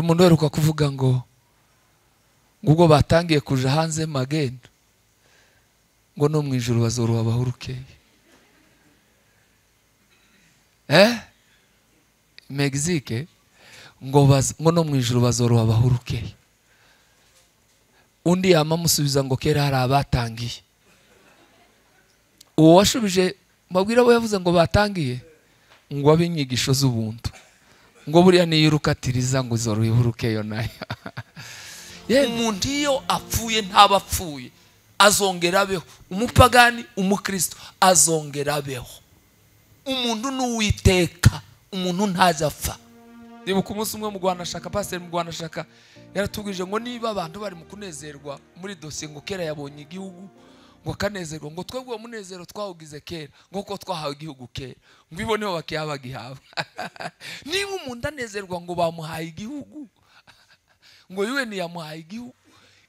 umuntu weruka kuvuga ngo ubwo batangiye kuja hanze magendo ngo no mu ijuru bazoruha bahurukeye. Mexique ngo no mu ijuru bazoruha bahurukeye. Undi yamamusubiza ngo kera hari abatangiye. Uwo washubije mabwira bo yavuze ngo batangiye ngo abinyigisho z'ubuntu ngo buriya ni urukatiriza ngo zoruha ihurukeyo nayo. Umuntu iyo apfuye ntabapfuye azongera abeho. Umupagani umukristo azongera abeho. Umuntu n'uwiteka, umuntu ntaza apfa. Nibuka umunsi umwe mu Rwanda shaka pastor mu Rwanda shaka yaratubwije ngo niba abantu bari mu kunezerwa muri dosiye ngo kera yabonye igihugu ngo kanezerwa ngo twebwe umunezero twawugize kera ngo ko twahawe igihugu kera ngo iboneho bakiyabagihawe. Niba umuntu anezerwa ngo bamuhaye igihugu ngo yiwe niyamuhaye igihugu,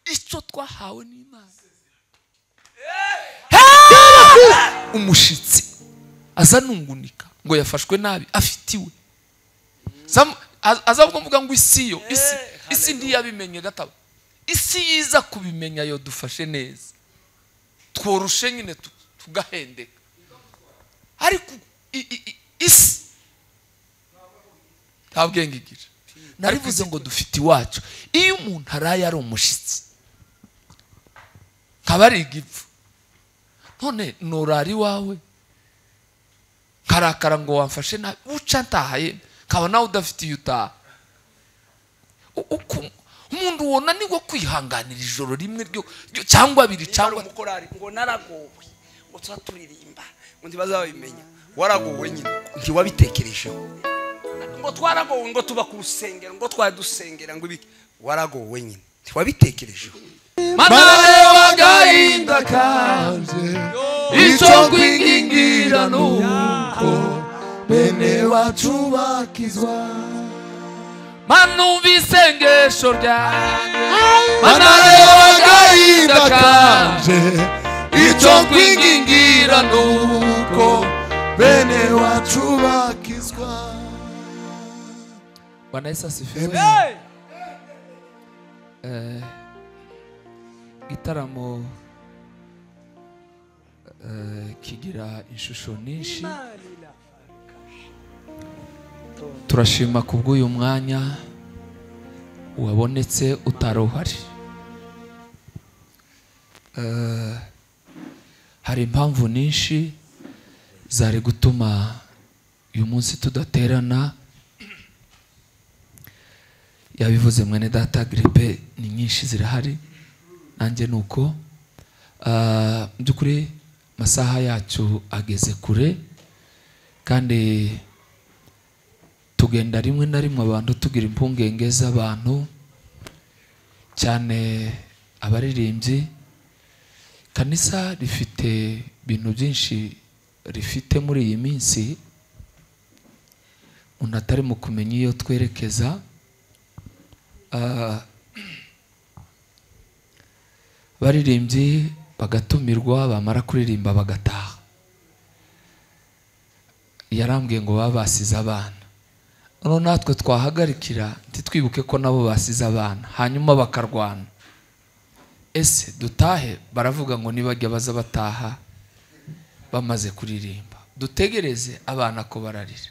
icyo twahawe n'Imana. Umushitsi azanungunika ngo yafashwe nabi afitiwe. Azavuga mvuga ngo isiyo isi ndiyabimenye gataba. Isi yiza kubimenya Yodufashe neza. Tworushe nyine tugahendeka. Ariko isi ntabwenge igira. Narivuze ngo dufite iwacu. Iyo umuntu araye ari umushitsi kabari igipfu, none norari wawe karakara ngo wamfashe na uca ntahaye kaba nawe udafite yuta. Umuntu wona ni wo kwihanganira ijoro rimwe ryo cyangwa abiri cyangwa umukorari ngo naragowe ngo twaturirimba ngo ntibazabimenya. Waragowe nyine ntiwabitekerejeho ngo twaragowe ngo tuba ku rusengero ngo twadusengera ngo ibiki. Waragowe nyine ntiwabitekerejeho. Murabeho agahinda kanje icyo kwingingira nuko bene wacu bakizwa. Manumva isengesho ryanjye. Murabeho agahinda kanje icyo kwingingira nuko bene wacu bakizwa. Bwana Yesu asifiwe. Igitaramo kigira ishusho nyinshi. Turashima kubw'uyu mwanya wabonetse utaruhari. Hari impamvu nyinshi zari gutuma uyu munsi tudaterana. Yabivuze mwene data gripe ni nyinshi zirahari, nanjye nuko byukuri masaha yacu ageze kure kandi tugenda rimwe na rimwe abantu tugira impungenge z'abantu cyane abaririmbyi. Kanisa rifite ibintu byinshi rifite muri iyi minsi umuntu atari mu kumenya iyo twerekeza. Baririmbyi bagatumirwa bamara kuririmba bagataha. Yarambwiye ngo babasize abana, none natwe twahagarikira ntitwibuke ko nabo basize abana hanyuma bakarwana. Ese dutahe? Baravuga ngo nibajya baza bataha bamaze kuririmba, dutegereze abana ko bararira.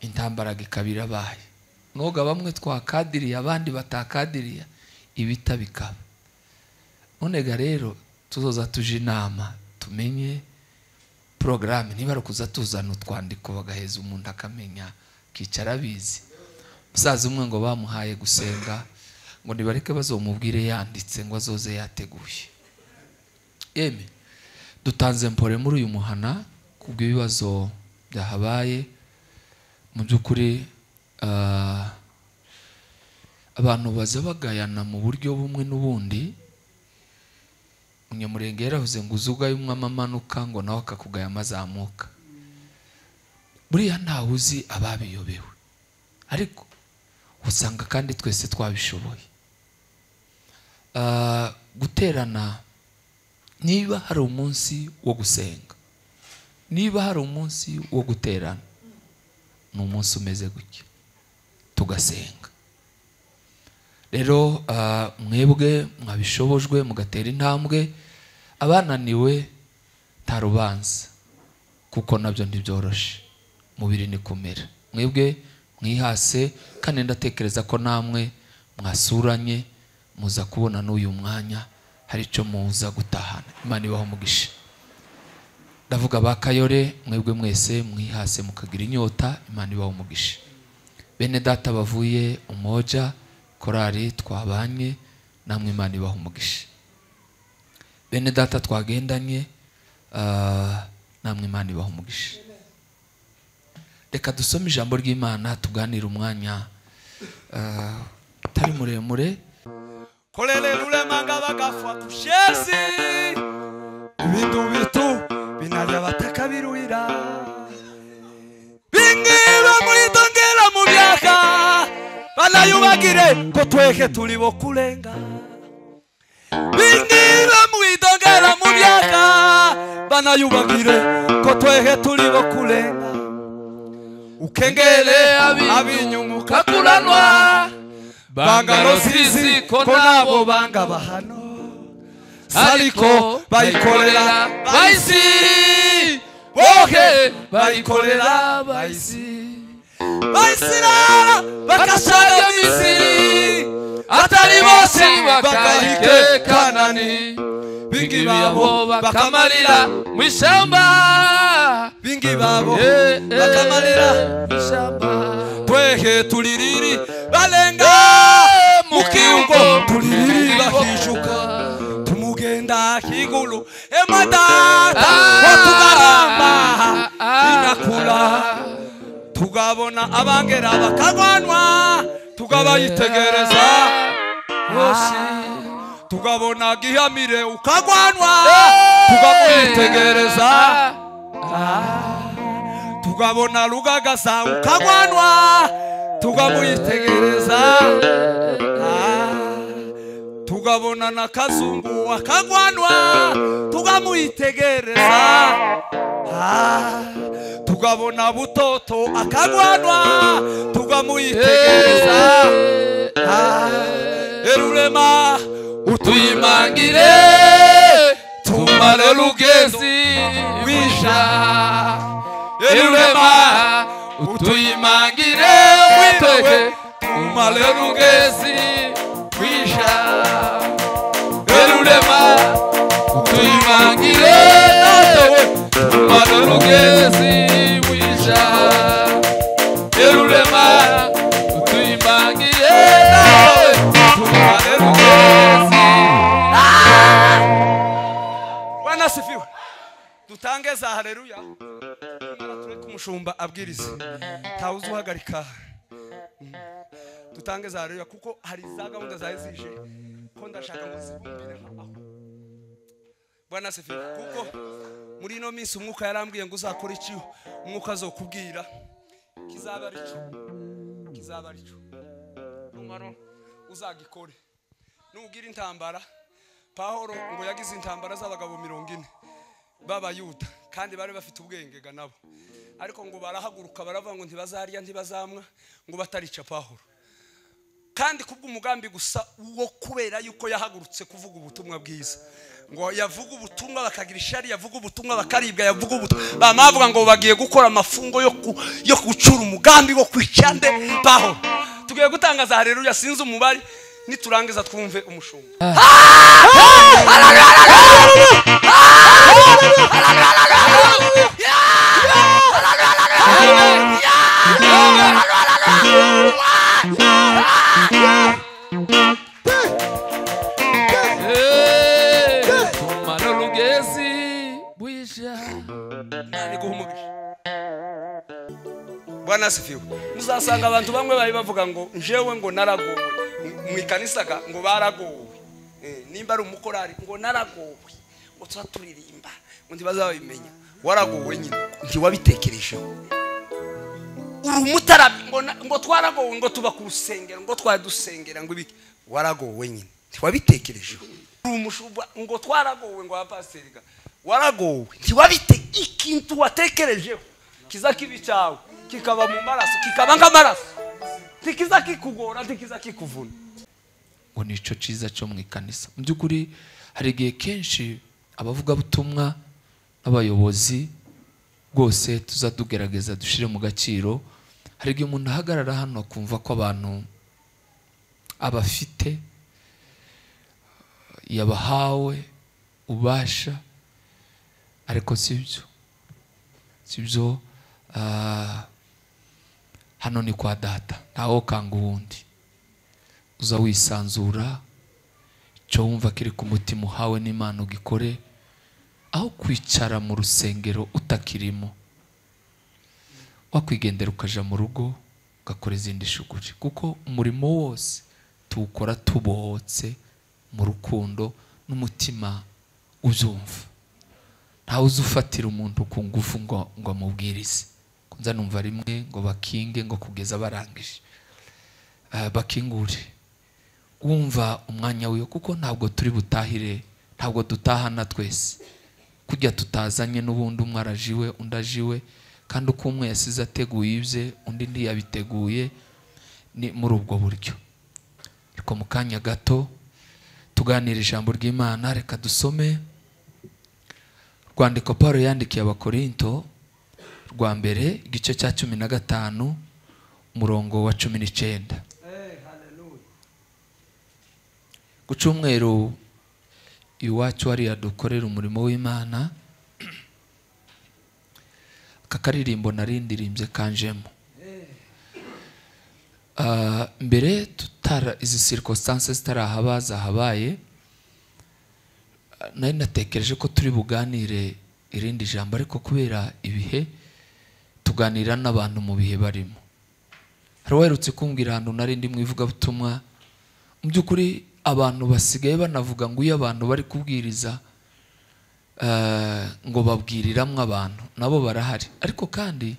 Intambara gikabira baye noga bamwe twakadiriye abandi batakadiriye ibita bikaba. None ga rero tuzoza tuje inama tumenye programme niba rukuza tuzana utwandiko bagaheza umuntu akamenya kicara bizi. Musaza umwe ngo bamuhaye gusenga ngo nibareke bazomubwire yanditse ngo azoze yateguye. Yeme dutanze mpore muri uyu muhana kubw'ibibazo byahabaye. Mu byukuri abantu baza bagayana mu buryo bumwe n'ubundi. Umunyamurenge yaravuze ngo uzugaye umwama amanuka ngo nawe akakugaya amazamuka. Buriya ntawe uzi ababiyobewe, ariko usanga kandi twese twabishoboye. Guterana niba hari umunsi wo gusenga, niba hari umunsi wo guterana, ni umunsi umeze gutya tugasenga. rero mwebwe mwabishobojwe mugatera intambwe, abananiwe nta rubanza kuko nabyo ntibyoroshe, mubiri ni kumera. Mwebwe mwihase kandi ndatekereza ko namwe mwasuranye muza kubona n'uyu mwanya hari icyo muza gutahana. Imana ibaho umugisha. Ndavuga bakayore, mwebwe mwese mwihase mukagira inyota, Imana ibaho umugisha. Bene data bavuye umoja korari twabanye, namwe Imana ibaho umugisha. Bene data twagendanye, namwe Imana ibaho umugisha. Reka dusome ijambo ry'Imana tuganira umwanya tari muremure. Kolele lule manga bagafwa kushezi ibintu bitu binarya batakabiruira bingira mwidongera mu myaka banayubagire ko tweke turi bo kurenga bingira mwidongera mu myaka banayubagire ko tweke turi bo kurenga ukengele abinyumuka kuranwa bangano sisi ko nabo banga bahano ariko bayikorera bayisi boke bayikorera bayisi bayisira bakashaka misiri atari bose bakahike kanani bingi babo bakamarira mwishamba bingi babo bakamarira mwishamba twehe tuliriri balenga mukiugo tuliriri bahishuka tumugenda higulu emadata watugaramba inakula tugabona abangera bakagwanwa tugabayitegereza hoshi tugabona gihamire ukagwanwa tugamuyitegereza tugabona rugagasa ukagwanwa tugamuyitegereza tugabona na kazungu akagwanwa tugamuyitegereza tugabona butoto akagwanwa tugamuyitegereza erurema utuyimangire tumare rugezi wisha erurema utuyimangire witeke tumare rugezi wisha erurema utuyimangire tumare rugezi wisha erurema utuyimangire tumare rugezi. Bwana sifiwe. Dutange za haleluya. Tureke umushumba abwirize. Tawuzi uhagarika. Dutange za haleluya kuko hari za gahunda zawe zije ko ndashaka muzibumbire aho. Bwana sifiwe kuko muri no minsi umwuka yarambwiye ngo uzakora iki, umwuka azokubwira kizaba arico numaro uzagikore nugira intambara. Pawulo ngo yagize intambara z'abagabo 40 b'abayuda kandi bari bafite ubwengega nabo, ariko ngo barahaguruka baravuga ngo ntibazarya ntibazamwa ngo batarica Pawulo, kandi kubw'umugambi gusa wo kubera yuko yahagurutse kuvuga ubutumwa bwiza. Ngo yavuga ubutumwa bakagira ishari, yavuga ubutumwa bakaribwa, yavuga ubutumwa bamavuga ngo bagiye gukora amafungo yo gucura umugambi wo kwicande Pawulo. Tugiye gutangaza haleluya, sinzi umubari niturangiza twumve umushumba. Bwana sifiwe. Muzasanga abantu bamwe bari bavuga ngo njewe ngo naragowe mu ikanisaga ngo baragowe, nimba ari umukorari ngo naragowe ngo twaturirimba ngo ntibazabimenya. Waragowe nyine ntiwabitekerejeho. Umutarabi ngo twaragowe ngo tuba ku rusengero ngo twadusengera ngo ibiki. Waragowe nyine ntiwabitekerejeho. Umushumba ngo twaragowe ngo abapasteriga waragowe ntiwabite ikintu watekerejeho kiza kibi cyawe kikaba mu maraso kikaba nk'amaraso tikiza kikugora tikiza kikuvuna. ngo nico ciza cyo mu ikanisa. Mu byukuri hari igihe kenshi abavuga butumwa n'abayobozi rwose tuzadugerageza dushire mu gaciro. Hari igihe umuntu ahagarara hano akumva ko abantu abafite yabahawe ubasha, ariko sibyo. Hano ni kwa data, ntaho kanga uwundi. Uza wisanzura cyo wumva kiri ku mutima uhawe n'Imana ugikore, aho kwicara mu rusengero utakirimo. Wakwigendera ukaja mu rugo ugakora izindi shuguri, kuko umurimo wose tuwukora tubohotse mu rukundo n'umutima ubyumva. Ntawe uzufatira umuntu ku ngufu ngo amubwirize. Kunza numva rimwe ngo bakinge ngo kugeza barangije. Bakingure wumva umwanya wiyo, kuko ntabwo turi butahire, ntabwo dutahana twese. Kujya tutazanye n'ubundi umwe arajiwe undi ajiwe, kandi uko umwe yasize ateguye ibye undi ntiyabiteguye, ni muri ubwo buryo. Ariko mu kanya gato tuganira ijambo ry'Imana. Reka dusome rwandiko Paulo yandikiye Abakorinto rwa mbere igice cya 15 umurongo wa 19. Ku cyumweru iwacu hariya dukorera umurimo w'Imana, kakaririmbo narindirimbye kanjemo. Mbere tutara izi circumstances zitarahabaza habaye, nari natekereje ko turi buganire irindi jambo, ariko kubera ibihe tuganira n'abantu mu bihe barimo. Hari uherutse kumbwira ahantu nari ndi mu ivugabutumwa, mu by'ukuri abantu basigaye banavuga ngo iyo abantu bari kubwiriza ngo babwiriramwe abantu, nabo barahari. Ariko kandi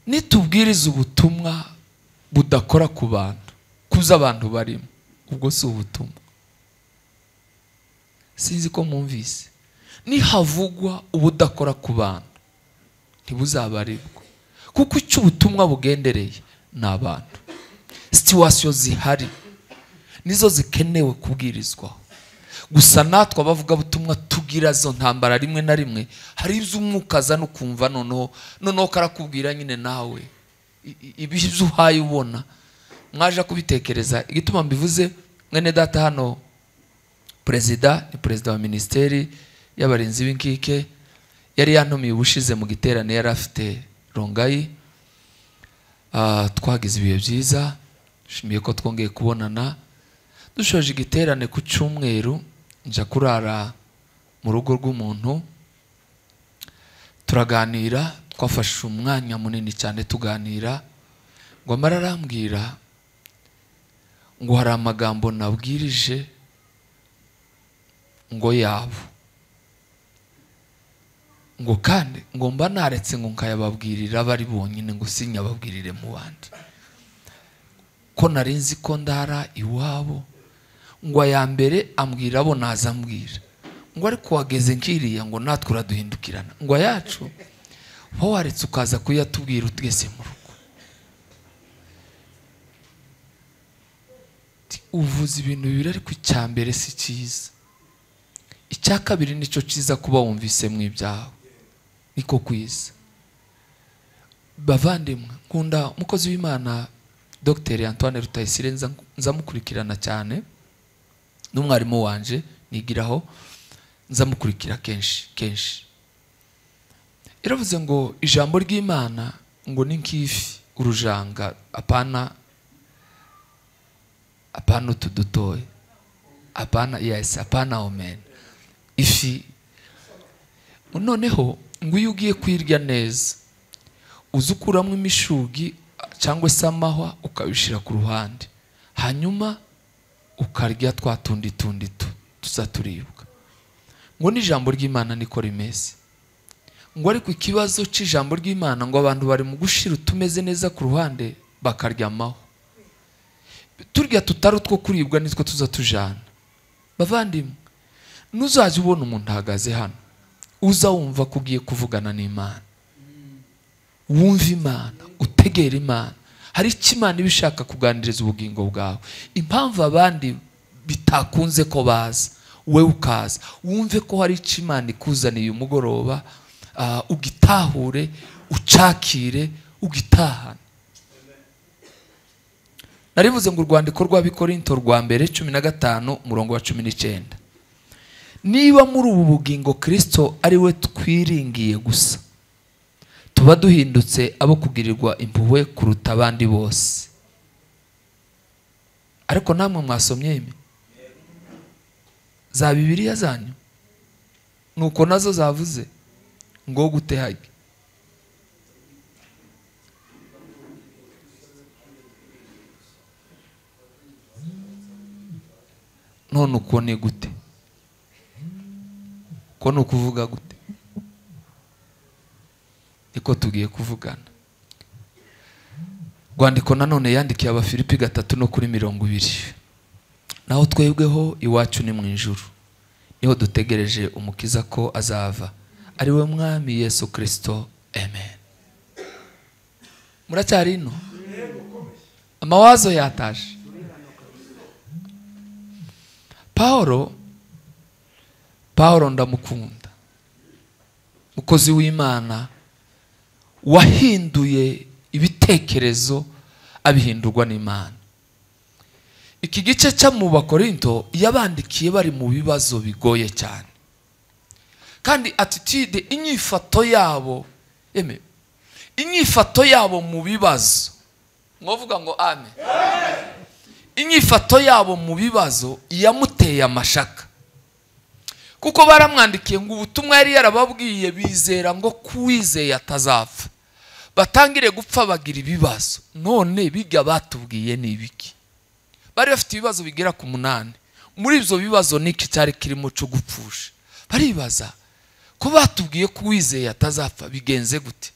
nitubwiriza ubutumwa budakora ku bantu, kuza abantu barimo, ubwo si ubutumwa. Sinzi ko mwumvise. Nihavugwa ubudakora ku bantu ntibuzabarirwa, kuko icyo ubutumwa bugendereye ni abantu. Situation zihari nizo zikenewe kubwirizwaho. Gusa natwe abavuga butumwa tugira zo ntambara rimwe na rimwe, hari ibyo umwuka aza no kumva noneho karakubwira nyine nawe ibyo uhaye ubona mwaje kubitekereza. Igituma mbivuze mwene data hano ni perezida wa ministeri y'abarinzi b'inkike, yari yantumiye ubushize mu giterane yari afite Rongayi. Twagize ibihe byiza, shimiye ko twongeye kubonana. Dushoje igiterane ku cyumweru nja kurara mu rugo rw'umuntu, turaganira, twafashe umwanya munini cyane tuganira. Ngo amara arambwira ngo hari amagambo nabwirije ngo yabo, ngo kandi ngo mba naretse ngo nkayababwirira bari bonyine, ngo sinyababwirire mu bandi. Ko narinzi ko ndara iwabo, ngo aya mbere ambwira abo naza ambwira, ngo ariko wageze nkiriya ngo natwe uraduhindukirana, ngo ayacu ho waretse ukaza kuyatubwira utwese mu rugo. Uvuze ibintu bibiri, ariko icya mbere si cyiza, icya kabiri nicyo cyiza kuba wumvise mu ibyawe, niko kwiza. Bavandimwe, nkunda umukozi w'Imana Dr. Antoine Rutayisire, nzamukurikirana cyane, n'umwarimu wanje nigiraho, nzamukurikira kenshi. Iravuze ngo ijambo ry'Imana ngo ni nk'ifi urujanga, apana utudutoye, apana omen. Ifi noneho ngo iyo ugiye kwirya neza uzukuramo imishugi cyangwa se amahwa ukabishira ku ruhande, hanyuma ukarya twa tundi tuzaturibwa. Ngo n'ijambo ry'Imana niko rimeze. Ngo ariko ikibazo cy'ijambo ry'Imana ngo abantu bari mu gushira utumeze neza ku ruhande bakarya amahwa. Turya tutari utwo kuribwa nitwo tuzatujana. Bavandimwe, nuzaje ubona umuntu ahagaze hano, uza wumva kugiye kuvugana n'Imana, wumva Imana, utegera Imana, hari ikimana ibishaka kuganiriza ubugingo bwawe. Impamvu abandi bitakunze ko baza, we ukaza wumve ko hari ikimana ikuzaniye umugoroba, ugitahure, ucakire, ugitahane. Narivuze ngo urwandiko rw'Abikorinto rwa mbere 15 umurongo wa 19, niba muri ubu bugingo Kristo ari we twiringiye gusa, tuba duhindutse abo kugirirwa impuhwe kuruta abandi bose. Ariko namwe mwasomye za Bibiliya zanyu, nuko nazo zavuze ngo gutehage. None uko ni gute? Ko ni ukuvuga gute? Niko tugiye kuvugana. Rwandiko nanone yandikiye Abafilipi 3:20, naho twebweho iwacu ni mu ijuru, niho dutegereje umukiza ko azava, ari we mwami Yesu Kristo. Amen. Muracyari ino? Amawazo yataje. Paulo ndamukunda, mukozi w'Imana wahinduye ibitekerezo abihindurwa n'Imana. Iki gice cya mu Bakorinto yabandikiye bari mu bibazo bigoye cyane, kandi attitude, inyifato yabo mu bibazo, mwovuga ngo amen. Inyifato yabo mu bibazo yamuteye amashaka, kuko baramwandikiye ngo ubutumwa yari yarababwiye bizera ngo kuwizeye atazapfa, batangire gupfa bagira ibibazo. None biga batubwiye ni ibiki? Bari bafite ibibazo bigera ku 8. Muri ibyo bibazo niki cyari kirimo cyo gupfusha? Baribaza ko batubwiye kuwizeye atazapfa bigenze gute?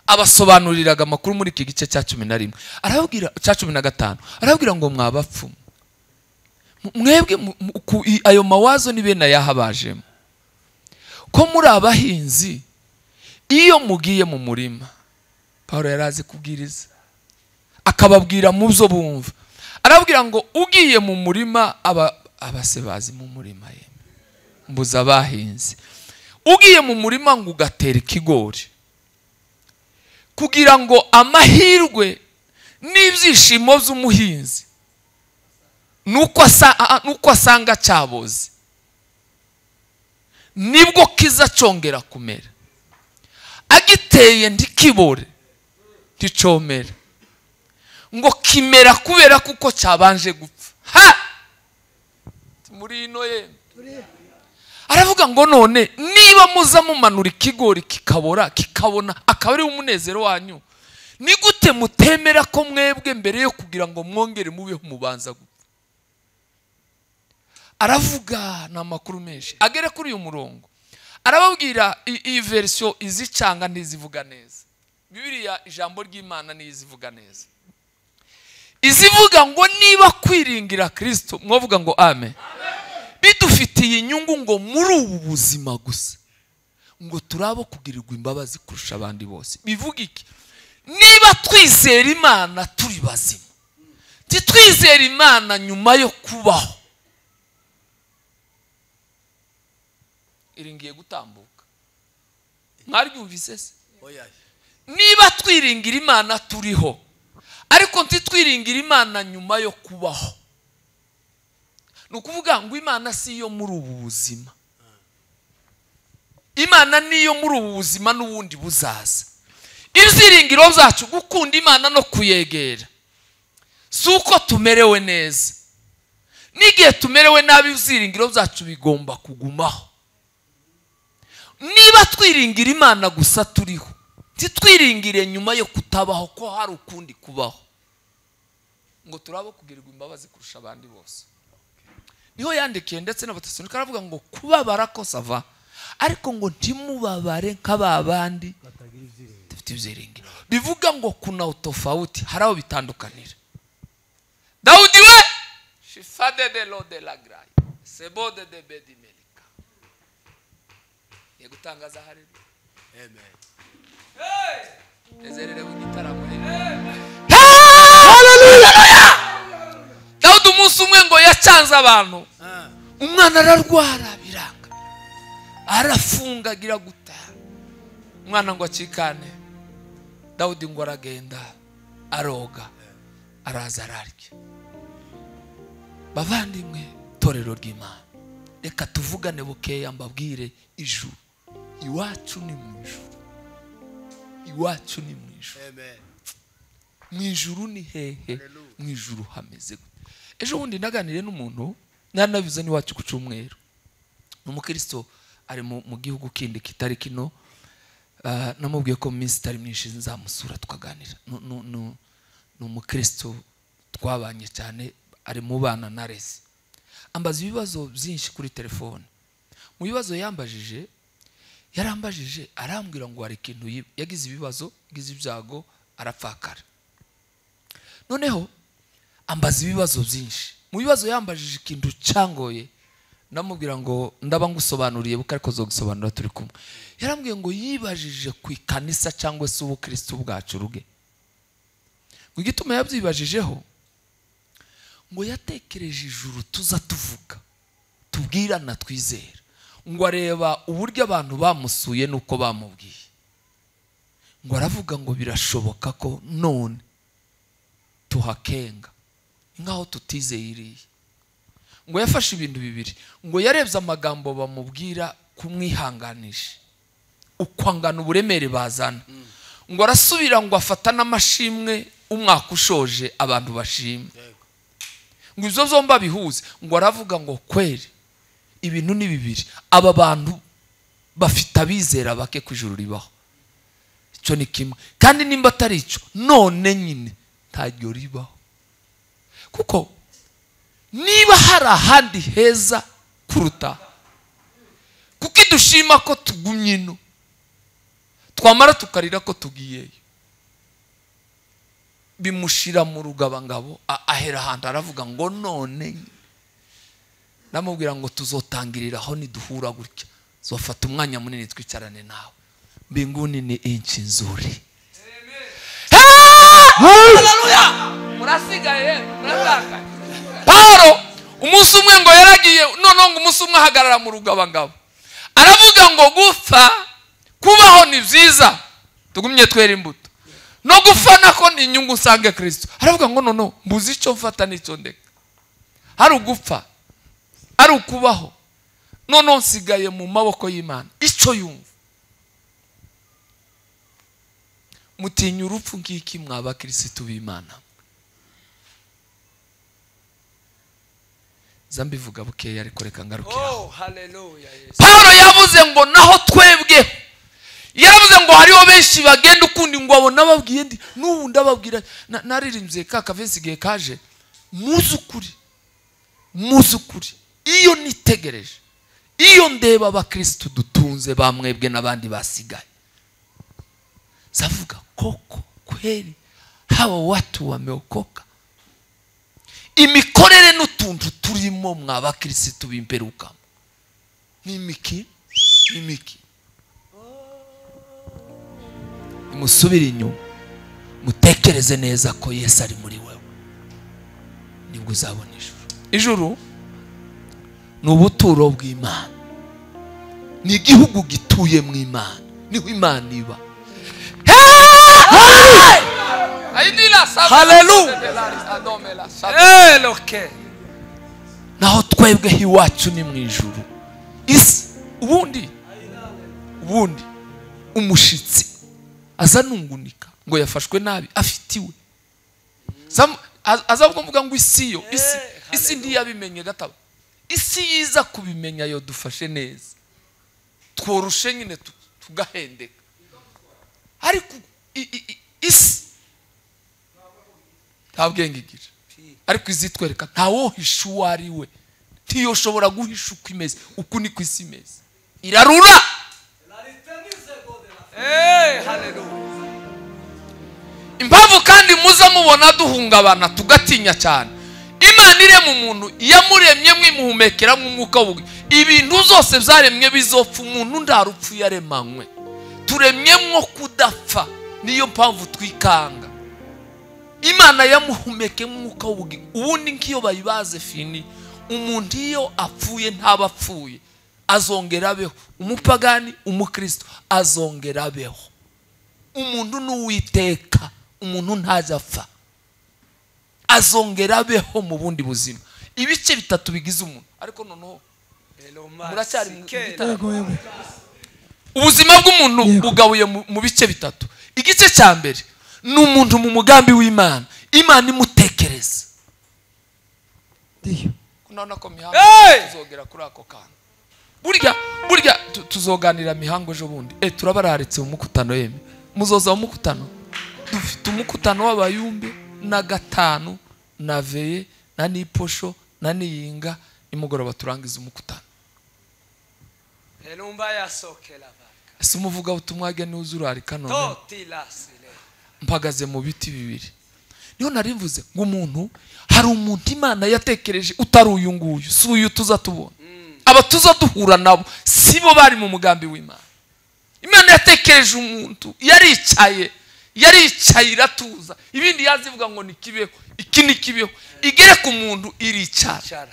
Abasobanuriraga amakuru muri iki gice cya 11, arababwira cya 15, arababwira ngo mwabapfumu mwebwe ayo mawazo ni bene yahabajemo, ko muri abahinzi iyo mugiye mu murima. Paulo yarazi kubwiriza, akababwira mu byo bumva. Arababwira ngo ugiye mu murima, abasebazi mu murima mbuza abahinzi, ugiye mu murima ngo ugatera ikigori, kugira ngo amahirwe n'ibyishimo by'umuhinzi nuko asanga cyaboze, nibwo kiza cyongera kumera. Agiteye ndikibore nticomera, ngo kimera kubera kuko cyabanje gupfa. Muri ino aravuga ngo none niba muza mumanura ikigori kikabora kikabona akaba ari umunezero wanyu, ni gute mutemera ko mwebwe mbere yo kugira ngo mwongere mubeho mubanza gupfa? Aravuga n'amakuru menshi agere kuri uyu murongo, arababwira iyi version izicanga ntizivuga neza. Bibiliya ijambo ry'Imana nizivuga neza, izivuga ngo niba kwiringira Kristo, mwavuga ngo amen, bidufitiye inyungu ngo muri ubu buzima gusa, ngo turabo kugirirwa imbabazi kurusha abandi bose. Bivuga iki? Niba twizera Imana turi bazima, titwizera Imana nyuma yo kubaho, iringiye gutambuka. Mwaryumvise se? Niba twiringira Imana turiho, ariko ntitwiringira Imana nyuma yo kubaho, nukuvuga ngo Imana si yo muri ubu buzima, Imana niyo muri ubu buzima n'ubundi buzaza. Ibyiringiro zacu gukunda Imana no kuyegera suko tumerewe neza, n'igihe tumerewe nabi ibyiringiro zacu bigomba kugumaho. Niba twiringira Imana gusa turiho, ntitwiringire nyuma yo kutabaho ko hari ukundi kubaho, ngo turabo kugirirwa imbabazi kurusha abandi bose. Niho yandikiye ndetse n'Abatesalonike aravuga ngo kubabara ko sava, ariko ngo ntimubabare nk'ababandi dufite ibyiringiro. Bivuga ngo kuna utofauti, haraho bitandukanira. Daudi we shifade de lo de la graye sebode de bedimelika, yegutangaza haleluya. Amen. Nezerere mu gitaramo. yasanze abantu umwana ararwara biranga arafungagira gutaha umwana ngo acikane Dawudi ngo aragenda aroga araza ararya bavandimwe torero ry'Imana reka tuvugane bukeya mbabwire ijuru iwacu ni mu ijuru iwacu ni mu ijuru mu ijuru ni hehe mu ijuru hameze ejo bundi naganire n'umuntu nanabiza n'iwacu ku cyumweru n'umukristo ari mu gihugu kindi kitari kino namubwiye ko minsi itari myinshi nzamusura tukaganira n'umukristo twabanye cyane ari mu bana nareze ambaza ibibazo byinshi kuri telefone mu bibazo yambajije yarambajije arambwira ngo hari ikintu yagize ibibazo yagize ibyago arapfakara noneho ambaza ibibazo byinshi mu bibazo yambajije ikintu cyangoye ndamubwira ngo ndaba ngusobanuriye buka ariko zo gusobanura turi kumwe yarambwiye ngo yibajije ku ikanisa cyangwa se ubukristo bwacu ruge ngo igituma yabyibajijeho ngo yatekereje ijuru tuza tuvuga tubwirana twizera ngo areba uburyo abantu bamusuye nuko bamubwiye ngo aravuga ngo birashoboka ko none tuhakenga ngaho tutizeye iriye ngo yafashe ibintu bibiri ngo yarebye amagambo bamubwira kumwihanganisha ukwangana uburemere bazana ngo arasubira ngo afata n'amashimwe umwaka ushoje abantu bashimwe ngo izo zomba bihuze ngo aravuga ngo kweri ibintu ni bibiri aba bantu bafite abizera bake ku ijuru ribaho icyo ni kimwe kandi nimba atari icyo none nyine ntaryo ribaho kuko niba hari ahandi heza kuruta kuko idushima ko tugumye ino twamara tukarira ko tugiyeyo bimushira mu rugabangabo ahera ahantu aravuga ngo none namubwira ngo tuzotangirira aho niduhura gutya zofata umwanya munini twicarane nawe mbinguni ni inchi nzuri haleluya murasigaye murataka Paulo umunsi umwe ngo yaragiye none ngo umunsi umwe ahagarara mu rugabangabo aravuga ngo gupfa kubaho ni byiza tugumye twera imbuto no gupfa nako ni inyungu usange Kristo aravuga ngo no mbuzi icyo mfata n'icyo ndeka hari ugupfa ari ukubaho none nsigaye mu maboko y'Imana icyo yumva mutinya urupfu ngiki mwaba Kristo b'Imana zambivuga bukeya ariko reka ngarukira haleluya Paulo yavuze ngo naho twebwe yaravuze ngo hariho benshi bagenda ukundi ngo abona babwiye ndi n'ubu ndababwira naririmbye kakavesigiye kaje muzukuri iyo nitegereje iyo ndeba abakristo dutunze bamwebwe n'abandi basigaye zavuga koko kweli hawa watu wameokoka imikorere n'utuntu turimo mw'abakristo b'imperuka n'imiki musubire inyuma mutekereze neza ko Yesu ari muri wewe nibwo uzabona ijuru ni ubuturo bw'Imana ni igihugu gituye mu Imana niho Imana iba haleluya naho twebwe iwacu ni mu ijuru isi ubundi umushitsi azanungunika ngo yafashwe nabi afitiwe azavuga ngo isi ndiyabimenye gataba isi yiza kubimenya Yodufashe neza tworushe nyine tugahendeka ariko isi ntabwenge igira ariko izitwereka ntawohisha uwo ari we ntiyoshobora guhisha uko imeze uku niko isi imeze irarura impamvu kandi muza mubona duhungabana tugatinya cyane Imana ire mu muntu yamuremye mwimuhumekera mw'umwuka w'ubugingo ibintu zose byaremwe bizopfa umuntu ndarupfu yaremanywe turemyemwo kudapfa niyo mpamvu twikanga Imana yamuhumeke mw'umwuka w'ubugingo ubundi nkiyo bayibaze fini umuntu iyo apfuye ntaba apfuye azongera abeho. Umupagani umukristo azongera abeho. Umuntu n'uwiteka, umuntu ntaza apfa, azongera abeho mu bundi buzima. Ibice bitatu bigize umuntu. Ariko noneho muracyari mu gitaramo. Ubuzima bw'umuntu bugabuye mu bice bitatu. Igice cya mbere ni umuntu mu mugambi w'Imana, Imana imutekereza. Kunaona ko mihango tuzogera kuri ako kantu. Burya tuzoganira mihango ejo bundi. Turabararitse umukutano yeme. Muzoza umukutano. Dufite umukutano w'abayumbe na gatanu na veye na niposho na niyinga imugoroba turangiza umukutano. Elumba yasokela baka. Ese umuvuga utumwage n'uzurarika none. Mpagaze mu biti bibiri. Niyo nari mvuze ngo umuntu hari umuntu Imana yatekereje utari uyu nguyu, si uyu tuza tubona. Aba tuza duhura nabo sibo bari mu mugambi w'Imana. Imana yatekereje umuntu yaricaye iratuza. Ibindi yazivuga ngo ni kibeho, iki ni kibeho. Igere ku muntu iricara.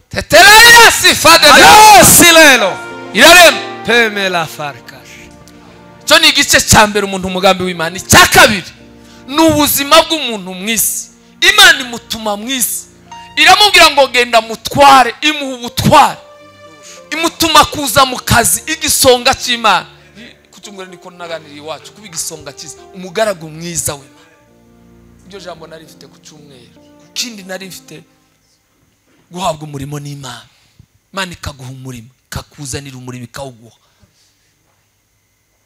Tetera sifade silelo irarema pemela farkash. Cyo ni igice cya mbere umuntu umugambi w'Imana. Cya kabiri ni ubuzima bw'umuntu mwisi. Imana imutuma mwisi, iramubwira ngo genda mutware, imuha ubutware, imutuma kuza mu kazi, igisonga cy'Imana. Kucyumvira niko naganiriye iwacu kuba igisonga cyiza, umugaragu mwiza w'Imana. Ibyo jambo nari mfite ku cyumweru, kindi nari mfite guhabwa umurimo n'Imana. Imana ikaguha umurimo, kakuzanira umurimo ikawuguha.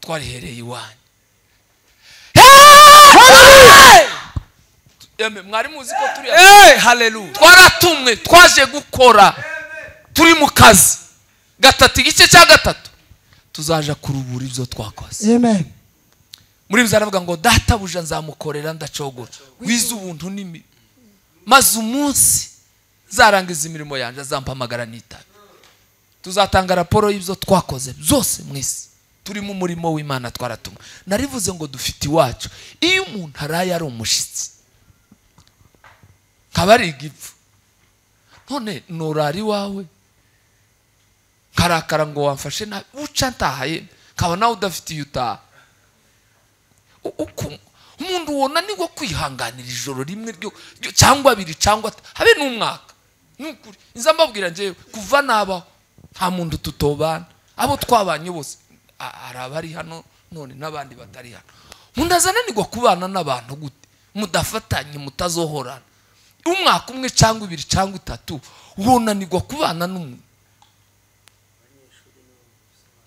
Twarihereye iwanyu. Mwari muzi ko turi haleluya. Twaratumwe twaje gukora, turi mu kazi. Gatatu igice cya gatatu tuzaja kurubura ibyo twakoze. Amen. Muri bizaravuga ngo databuja nzamukorera ndacogora wize ubuntu n'imi, maze umunsi zarangiza imirimo yanje azampamagara n'itabi. Tuzatanga raporo y'ibyo twakoze byose mwisi. Turi mu murimo w'Imana twaratumwe. Narivuze ngo dufite iwacu. Iyo umuntu araye ari umushitsi kabari igipfu, none norari wawe karakara ngo wamfashe na uca ntahaye kaba nawe udafite yuta. Umuntu wona nigo kwihanganira ijoro rimwe ryo cyangwa abiri cyangwa habe n'umwaka. Nukuri inza mbabwira nje kuva nabaho nta muntu tutobana. Abo twabanye bose arabari hano none nabandi batari hano. Mundazana nigo kubana n'abantu gute mudafatanye mutazohorana. Umwaka umwe cyangwa ibiri cyangwa itatu ubona nigo kubana n'umuntu.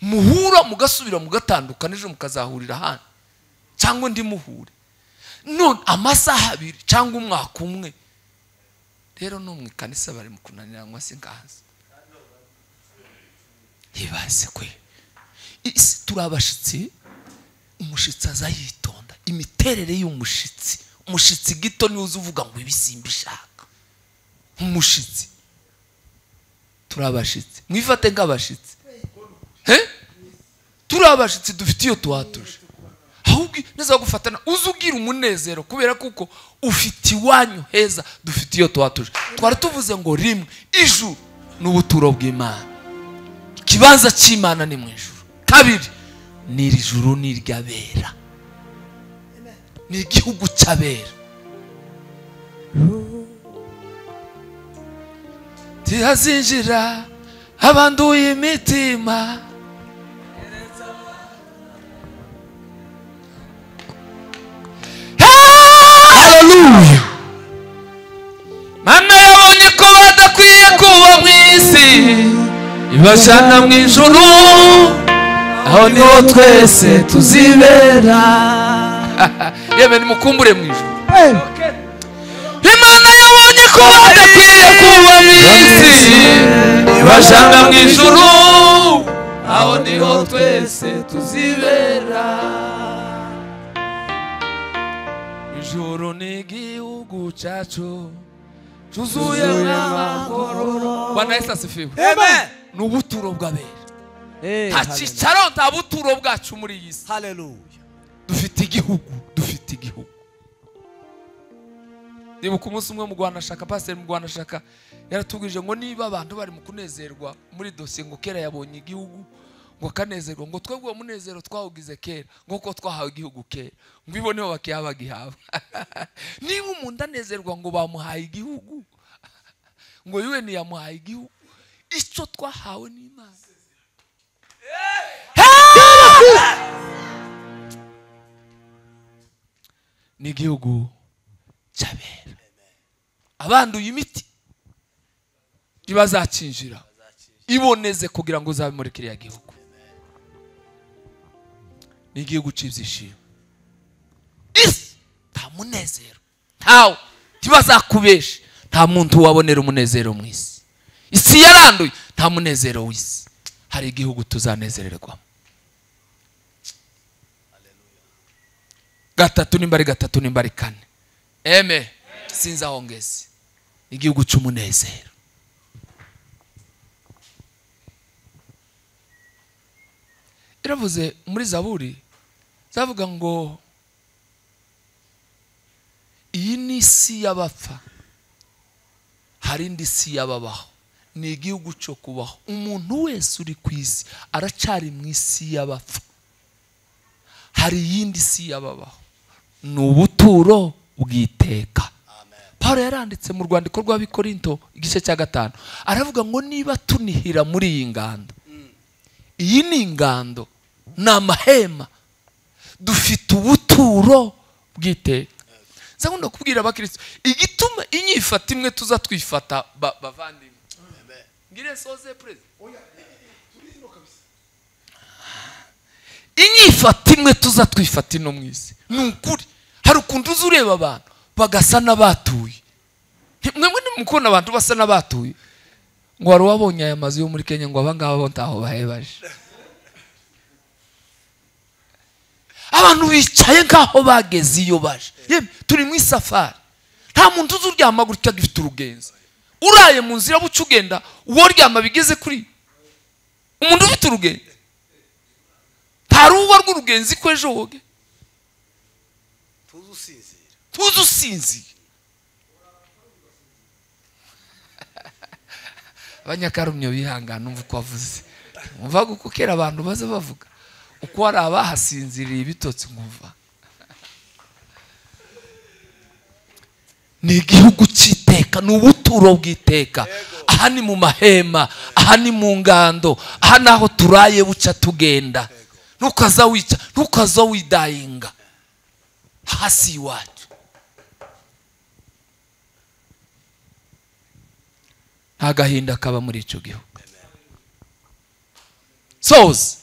Muhura mugasubira mugatandukana ejo mukazahurira hano cyangwa ndi muhure. None amasaha abiri cyangwa umwaka umwe. Rero no mu kanisa bari mu kunanira ngo singahaza. Hibaze kwe. Isi turabashitsi, umushitsi azayitonda. Imiterere y'umushitsi, umushitsi gito ni uzuvuga ngo ibisimba ishaka. Umushitsi turabashitsi, mwifate nk'abashitsi. Turabashitsi dufite iyo twatuje. Ahubwo neza gufatana uzugira umunezero kubera kuko ufite iwanyu heza. Dufite iyo twatuje. Twari tuvuze ngo rimwe ijuru n'ubuturo bw'Imana. Kibanza cy'Imana ni mu ijuru. Kabiri ni iri juru ni iry'abera, ni igihugu cy'abera. Tihazinjira abanduye imitima, haleluya. Mana yabonye ko badakwiye kuba mu isi, ibajana mu ijuru, aho niho twese tuzibera. Yewe nimukumbure mu ijuru. Imana yabonye ko badakwiye kuba mu isi, ibajana mu ijuru, aho niho twese tuzibera. Ijuru ni igihugu cyacu tuzuye amahoro. Bwana Yesu asifiwe. Amen. N'ubuturo bw'abera. Nta cyicaro nta buturo bwacu muri iyi si. Haleluya. Dufite igihugu, dufite igihugu. ndibuka umunsi umwe mu Rwanda shaka pastor mu Rwanda shaka yaratubwije ngo niba abantu bari mu kunezerwa muri dosiye ngo kera yabonye igihugu ngo kanezerwa ngo twebwe uwo munezero twawugize kera ngo ko twahawe igihugu kera ngo iboneho bakiyabagihaba niba umuntu anezerwa ngo bamuhaye igihugu ngo yiwe niyamuhaye igihugu icyo twahawe n'Imana ni igihugu cyabera abanduye imiti ibazacinjira iboneze kugira ngo uzabe muri kiriya gihugu ni igihugu cy'ibyishimo nta munezero ntawe ntibazakubeshe nta muntu wabonera umunezero mu isi isi yaranduye nta munezero w'isi hari igihugu tuzanezererwamo gatatu nimbari gatatu nimbari kane eme sinzi aho ngeze igihugu cy'umunezero iravuze muri Zaburi zavuga ngo iyi ni isi y'abapfa hari indi si y'ababaho ni igihugu cyo kubaho umuntu wese uri ku isi aracari mu isi y'abapfa hari iyindi si y'ababaho ni ubuturo bw'iteka Paulo yaranditse mu rwandiko rw'Abikorinto igice cya 5 aravuga ngo niba tunihira muri iyi ngando iyi ni ingando ni amahema dufite ubuturo bw'iteka nzakunda kubwira abakristo igituma inyifata imwe tuza twifata bavandimwe ngire soze president inyifata imwe tuza twifata ino mwisi nukuri hari ukuntu uzureba abantu bagasa n'abatuye mwemwe nimukona abantu basa n'abatuye ngo wari wabonye aya mazu yo muri Kenya ngo abangaba bo ntaho bahebaje abantu bicaye ngaho bageze iyo baje turi mu isafari nta muntu uzuryama gutya gifite urugenzi uraye mu nzira bucu ugenda uwo ryama bigeze kuri umuntu ufite urugenzi taruwa rw'urugenzi ko ejo woge tuzusinzira abanyakarumyo bihangana umva uko wavuze umva guko kera abantu baza bavuga uko ari abahasinziriye ibitotsi nkumva ni igihugu cy'iteka ni ubuturo bw'iteka aha ni mu mahema aha ni mu ngando aha naho turaye buca tugenda ntukaza wica ntukaza widayinga hasi iwacu nta gahinda kaba muri icyo gihugu soze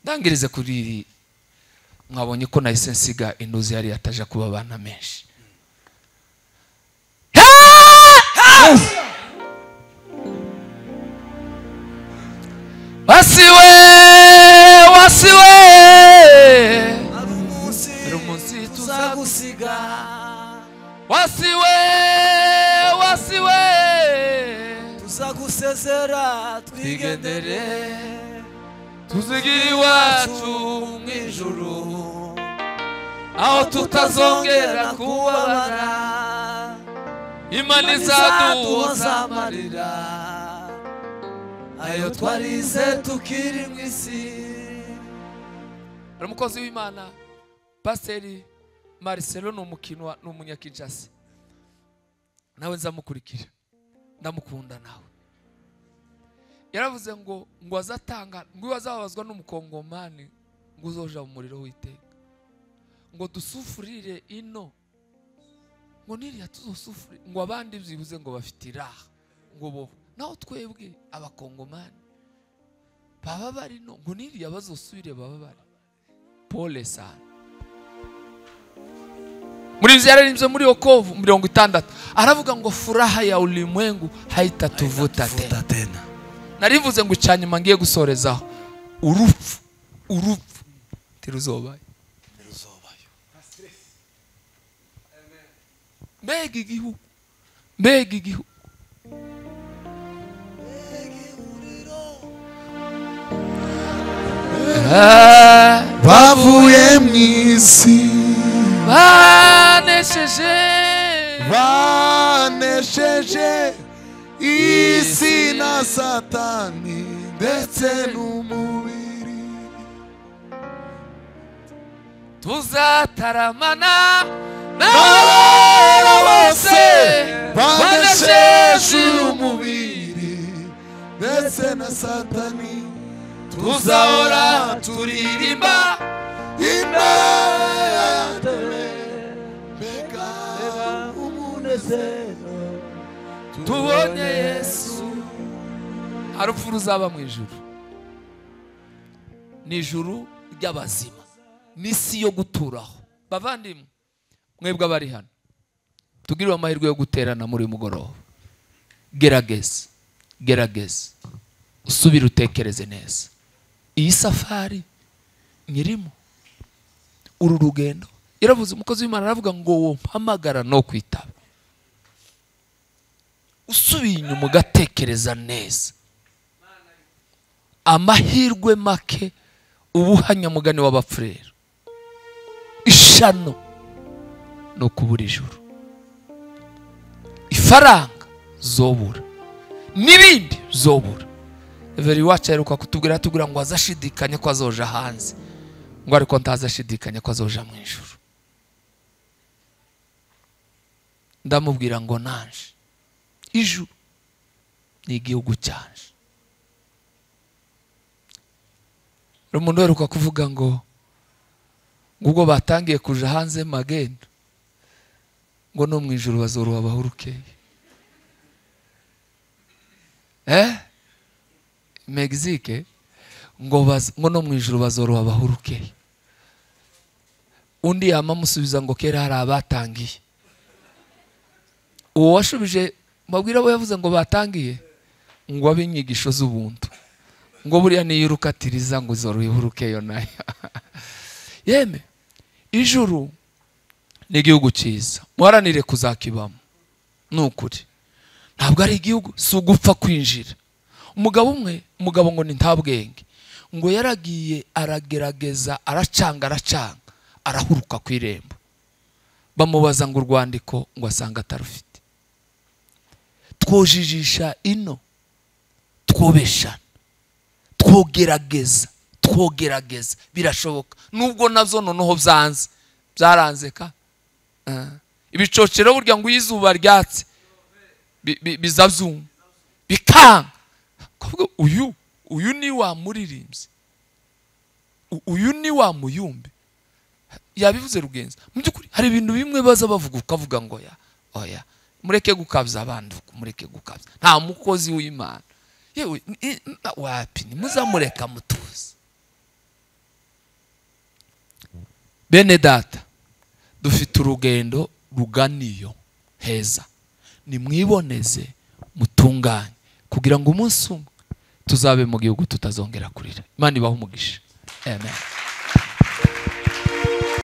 ndangirize kuri iri mwabonye ko nahise nsiga intuzi yari yataje kuba abana menshi wasiwe umunsi tuzagusiga wasiwe tuzagusezera twigendere tuzigira iwacu mu ijuru aho tutazongera kubabara Imana izaduhoza amarira ayo twarize tukiri mu isi. Umukozi w'Imana Pasiteri Marcelo ni umunyakinshasa nawe nzamukurikira ndamukunda nawe yaravuze ngo azatanga ngo azabazwa n'umukongomani ngo uzoja mu muriro w'iteka ngo dusufurire ino ngo niriya tuzosufure ngo abandi byibuze ngo bafite iraha ngo bo naho twebwe abakongomani baba bari no ngo niriya bazosubire baba bari pole sana muri vyararimbye muri Okovu 60 aravuga ngo furaha ya ulimwengu haitatuvuta tena. Narivuze ngo cyanyuma ngiye gusorezaho urupfu tiruzobayo mbega igihugu bavuye mwisi banesheje banesheje isi na satani ndetse n'umubiri tuzataramana n'abera bose banesheje umubiri ndetse na satani tuzahora turirimba imbere mbega umunezero tubonye Yesu. hari urupfu ruzaba mu ijuru, ni ijuru ry'abazima, n'isi yo guturaho. Bavandimwe mwebwe abari hano, tugiriwe amahirwe yo guterana muri mugoroba. Gerageza usubire utekereze neza, iyi safari nyirimo, uru rugendo. Yaravuze umukozi w'Imana, aravuga ngo wo mpamagara no kwitaba. Usubiye inyuma ugatekereza neza, amahirwe make ubuhanyamugani w'abapfurero, ishano no kubura ijuru, ifaranga zobura, n'ibindi zobura. Everi wacu aheruka kutubwira ngo azashidikanya ko azoja hanze, ngo ariko ntazashidikanya ko azoja mu ijuru. Ndamubwira ngo nanje ijuru ni igihugu cyanje. Umuntu aheruka kuvuga ngo ubwo batangiye kuja hanze magendo, ngo no mu ijuru bazoroha bahurukeye. Mexique ngo no mu ijuru bazoroha bahurukeye. Undi yamamusubiza ngo kera hari abatangiye. Uwo washubije mabwira abo yavuze ngo batangiye, ngo abinyigisho z'ubuntu, ngo buriya ni Urukatiriza ngo zoroheburukeyo nayo. Yeme ijuru ni igihugu cyiza, muharanire kuzakibamo. Nukuri ntabwo ari igihugu si ugupfa kwinjira. Umugabo ngo ni ntabwenge, ngo yaragiye aragerageza aracanga arahuruka ku irembo. Bamubaza ngo urwandiko, ngo asanga atarufite. Twojijisha ino, twobeshana, twogerageza birashoboka, nubwo navyo noneho byaranze ka ibicocero burya ngo izuba ryatse bizavyuma bikanga. Uyu ni wa muririmbyi, uyu ni wa muyumbi. Yabivuze Rugenza, mu byukuri hari ibintu bimwe baza bavuga ukavuga ngo oya mureke gukabya abandi, mureke gukabya. Nta mukozi w'Imana yewe wapi nimuzamureka mutuze. Bene data, dufite urugendo ruganiyo heza, nimwiboneze mutunganye kugira ngo umunsi umwe tuzabe mu gihugu tutazongera kurira. Imana ibahe umugisha. Amen.